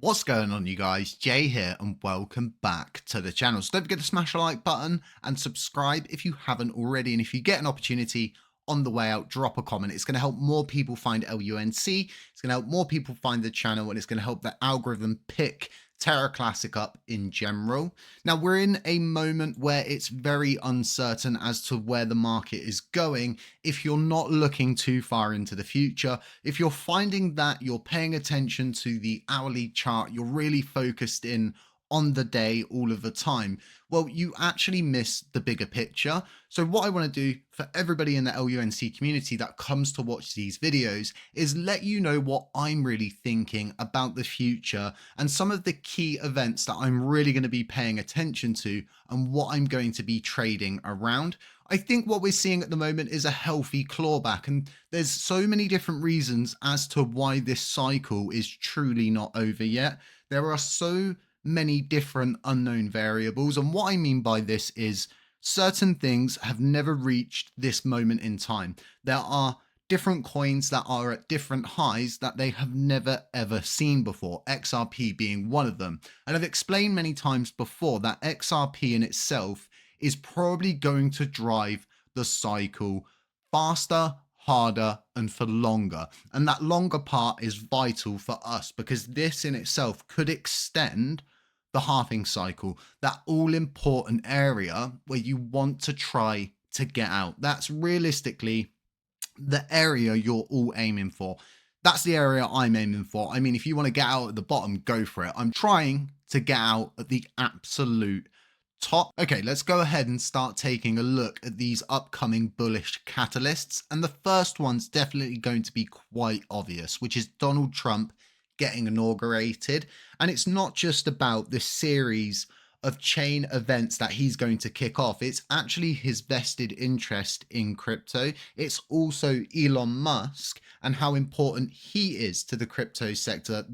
What's going on, you guys? Jay here, and welcome back to the channel. So don't forget to smash the like button and subscribe if you haven't already. And if you get an opportunity on the way out, drop a comment. It's going to help more people find LUNC. It's going to help more people find the channel, and it's going to help the algorithm pick Terra Classic up in general. Now, we're in a moment where it's very uncertain as to where the market is going. If you're not looking too far into the future, if you're finding that you're paying attention to the hourly chart, you're really focused in on the day all of the time, well, you actually miss the bigger picture. So what I want to do for everybody in the LUNC community that comes to watch these videos is let you know what I'm really thinking about the future and some of the key events that I'm really going to be paying attention to and what I'm going to be trading around. I think what we're seeing at the moment is a healthy clawback, and there's so many different reasons as to why this cycle is truly not over yet. There are so many different unknown variables, and what I mean by this is certain things have never reached this moment in time. There are different coins that are at different highs that they have never ever seen before, XRP being one of them. And I've explained many times before that XRP in itself is probably going to drive the cycle faster, harder, and for longer. And that longer part is vital for us because this in itself could extend the halving cycle, that all important area where you want to try to get out. That's realistically the area you're all aiming for. That's the area I'm aiming for. I mean, if you want to get out at the bottom, go for it. I'm trying to get out at the absolute top. Okay, let's go ahead and start taking a look at these upcoming bullish catalysts. And the first one's definitely going to be quite obvious, which is Donald Trump getting inaugurated. And it's not just about this series of chain events that he's going to kick off. It's actually his vested interest in crypto. It's also Elon Musk and how important he is to the crypto sector.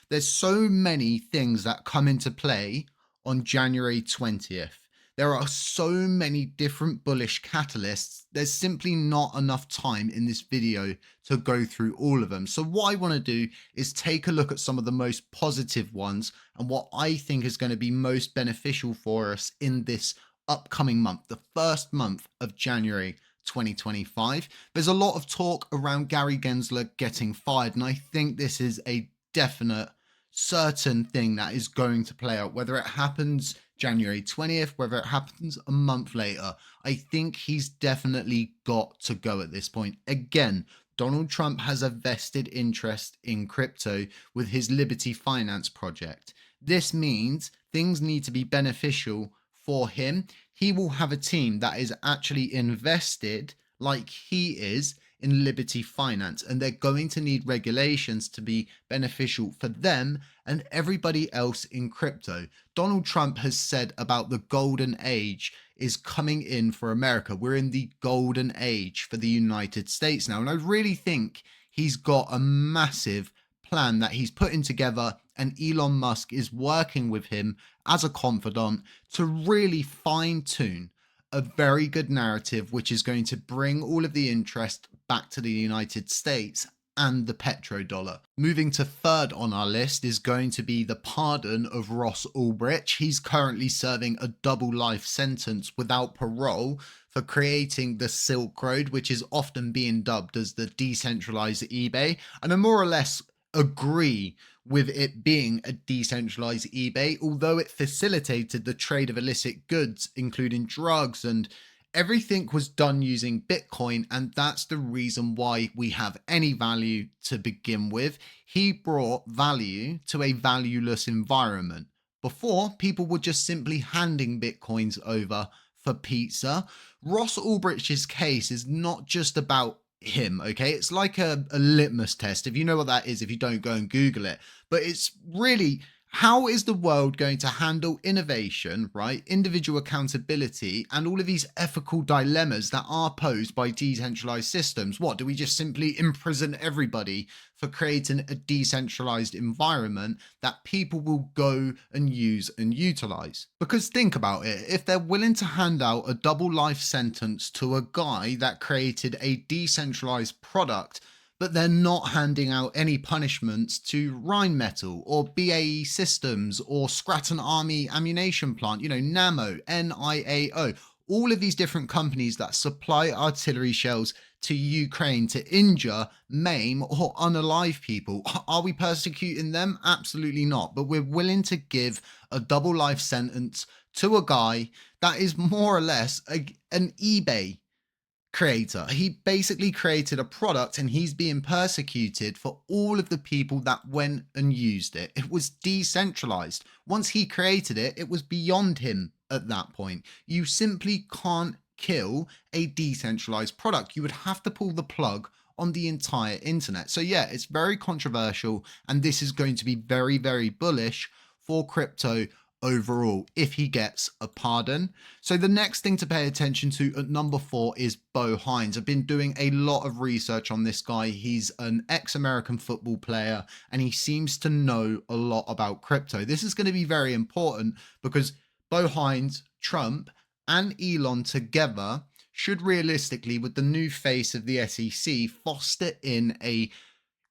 There's so many things that come into play on January 20th. There are so many different bullish catalysts. There's simply not enough time in this video to go through all of them. So what I want to do is take a look at some of the most positive ones and what I think is going to be most beneficial for us in this upcoming month, the first month of January 2025. There's a lot of talk around Gary Gensler getting fired, and I think this is a definite certain thing that is going to play out, whether it happens January 20th, whether it happens a month later. I think he's definitely got to go at this point. Again, Donald Trump has a vested interest in crypto with his Liberty Finance project. This means things need to be beneficial for him. He will have a team that is actually invested like he is in Liberty Finance, and they're going to need regulations to be beneficial for them and everybody else in crypto. Donald Trump has said about the golden age is coming in for America. We're in the golden age for the United States now, and I really think he's got a massive plan that he's putting together, and Elon Musk is working with him as a confidant to really fine-tune a very good narrative, which is going to bring all of the interest back to the United States and the petrodollar. Moving to third on our list is going to be the pardon of Ross Ulbricht. He's currently serving a double life sentence without parole for creating the Silk Road, which is often being dubbed as the decentralized eBay. And I more or less agree with it being a decentralized eBay, although it facilitated the trade of illicit goods, including drugs, and everything was done using Bitcoin, and that's the reason why we have any value to begin with. He brought value to a valueless environment. Before, people were just simply handing Bitcoins over for pizza. Ross Ulbricht's case is not just about him, okay? It's like a litmus test. If you know what that is, if you don't, go and Google it. But it's really, how is the world going to handle innovation, right? Individual accountability and all of these ethical dilemmas that are posed by decentralized systems. What, do we just simply imprison everybody for creating a decentralized environment that people will go and use and utilize? Because think about it, if they're willing to hand out a double life sentence to a guy that created a decentralized product but they're not handing out any punishments to Rheinmetall or BAE Systems or Stratton Army Ammunition Plant, NAMO, NIAO, all of these different companies that supply artillery shells to Ukraine to injure, maim, or unalive people. Are we persecuting them? Absolutely not. But we're willing to give a double life sentence to a guy that is more or less an eBay creator. He basically created a product and he's being persecuted for all of the people that went and used it. It was decentralized. Once he created it, it was beyond him at that point. You simply can't kill a decentralized product. You would have to pull the plug on the entire internet. So yeah, it's very controversial, and this is going to be very, very bullish for crypto overall if he gets a pardon. So the next thing to pay attention to at number 4 is Bo Hines. I've been doing a lot of research on this guy. He's an ex-American football player and he seems to know a lot about crypto. This is going to be very important because Bo Hines, Trump, and Elon together should realistically, with the new face of the SEC, foster in a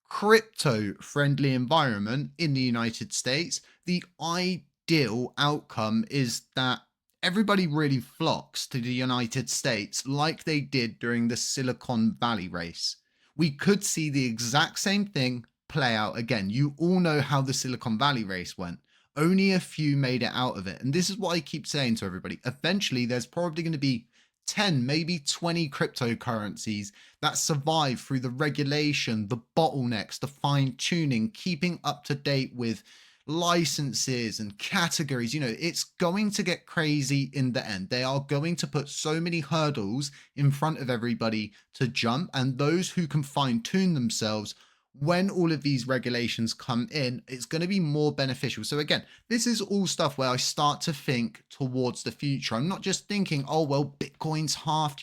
crypto-friendly environment in the United States. The ideal outcome is that everybody really flocks to the United States like they did during the Silicon Valley race. We could see the exact same thing play out again. You all know how the Silicon Valley race went. Only a few made it out of it. And this is what I keep saying to everybody. Eventually, there's probably going to be 10, maybe 20 cryptocurrencies that survive through the regulation, the bottlenecks, the fine tuning, keeping up to date with licenses and categories. It's going to get crazy in the end. They are going to put so many hurdles in front of everybody to jump, and those who can fine tune themselves when all of these regulations come in, it's going to be more beneficial. So again, this is all stuff where I start to think towards the future. I'm not just thinking, oh, well, Bitcoin's halved,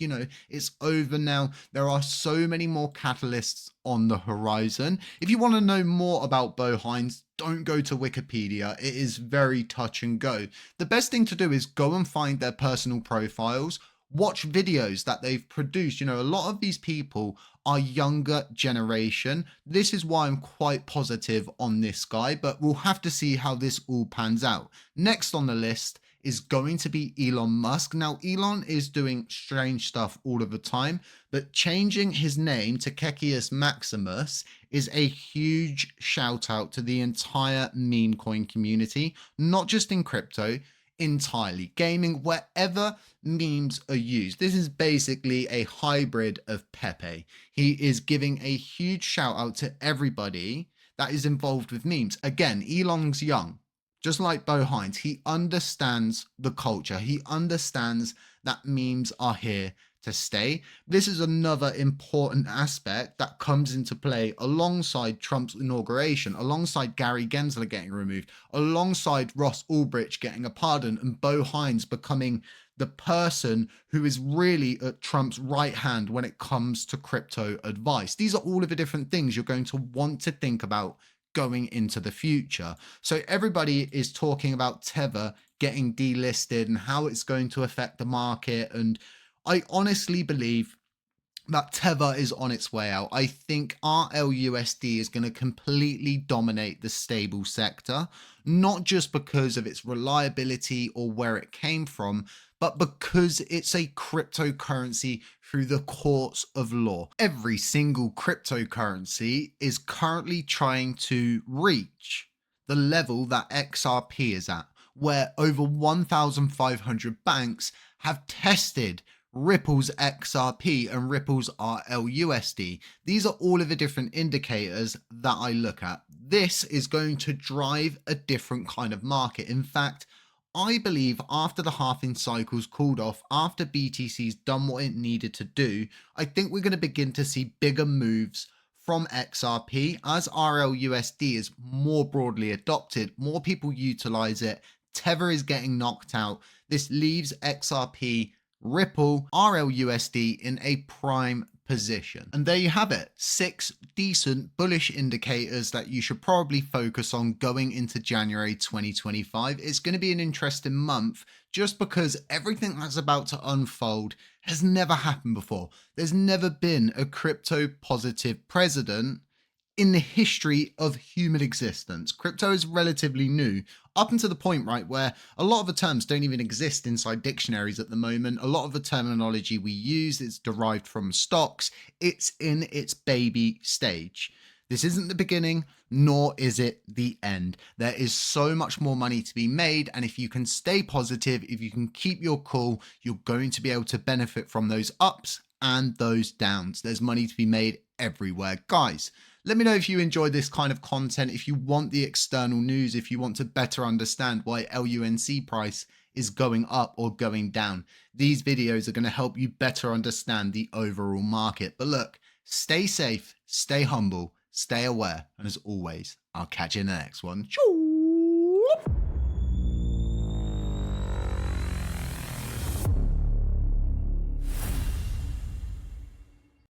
it's over now. There are so many more catalysts on the horizon. If you want to know more about Bo Hines, don't go to Wikipedia. It is very touch and go. The best thing to do is go and find their personal profiles, watch videos that they've produced. A lot of these people are younger generation. This is why I'm quite positive on this guy, but we'll have to see how this all pans out. Next on the list is going to be Elon Musk. Now, Elon is doing strange stuff all of the time, but changing his name to Kekius Maximus is a huge shout out to the entire meme coin community, not just in crypto, entirely gaming, wherever memes are used. This is basically a hybrid of Pepe. He is giving a huge shout out to everybody that is involved with memes. Again, Elon's young, just like Bo Hines. He understands the culture. He understands that memes are here to stay. This is another important aspect that comes into play alongside Trump's inauguration, alongside Gary Gensler getting removed, alongside Ross Ulbricht getting a pardon, and Bo Hines becoming the person who is really at Trump's right hand when it comes to crypto advice. These are all of the different things you're going to want to think about going into the future. So everybody is talking about Tether getting delisted and how it's going to affect the market, and I honestly believe that Tether is on its way out. I think RLUSD is going to completely dominate the stable sector, not just because of its reliability or where it came from, but because it's a cryptocurrency through the courts of law. Every single cryptocurrency is currently trying to reach the level that XRP is at, where over 1,500 banks have tested Ripple's XRP and Ripple's RLUSD. These are all of the different indicators that I look at. This is going to drive a different kind of market. In fact, I believe after the halving cycle's cooled off, after BTC's done what it needed to do, I think we're going to begin to see bigger moves from XRP as RLUSD is more broadly adopted, more people utilize it, Tether is getting knocked out. This leaves XRP, Ripple, RLUSD in a prime position. And there you have it, 6 decent bullish indicators that you should probably focus on going into January 2025. It's going to be an interesting month just because everything that's about to unfold has never happened before. There's never been a crypto positive president in the history of human existence. Crypto is relatively new, up until the point, right, where a lot of the terms don't even exist inside dictionaries at the moment. A lot of the terminology we use is derived from stocks. It's in its baby stage. This isn't the beginning, nor is it the end. There is so much more money to be made, and if you can stay positive, if you can keep your cool, you're going to be able to benefit from those ups and those downs. There's money to be made everywhere. Guys, let me know if you enjoy this kind of content, if you want the external news, if you want to better understand why LUNC price is going up or going down. These videos are going to help you better understand the overall market. But look, stay safe, stay humble, stay aware, and as always, I'll catch you in the next one. Ciao.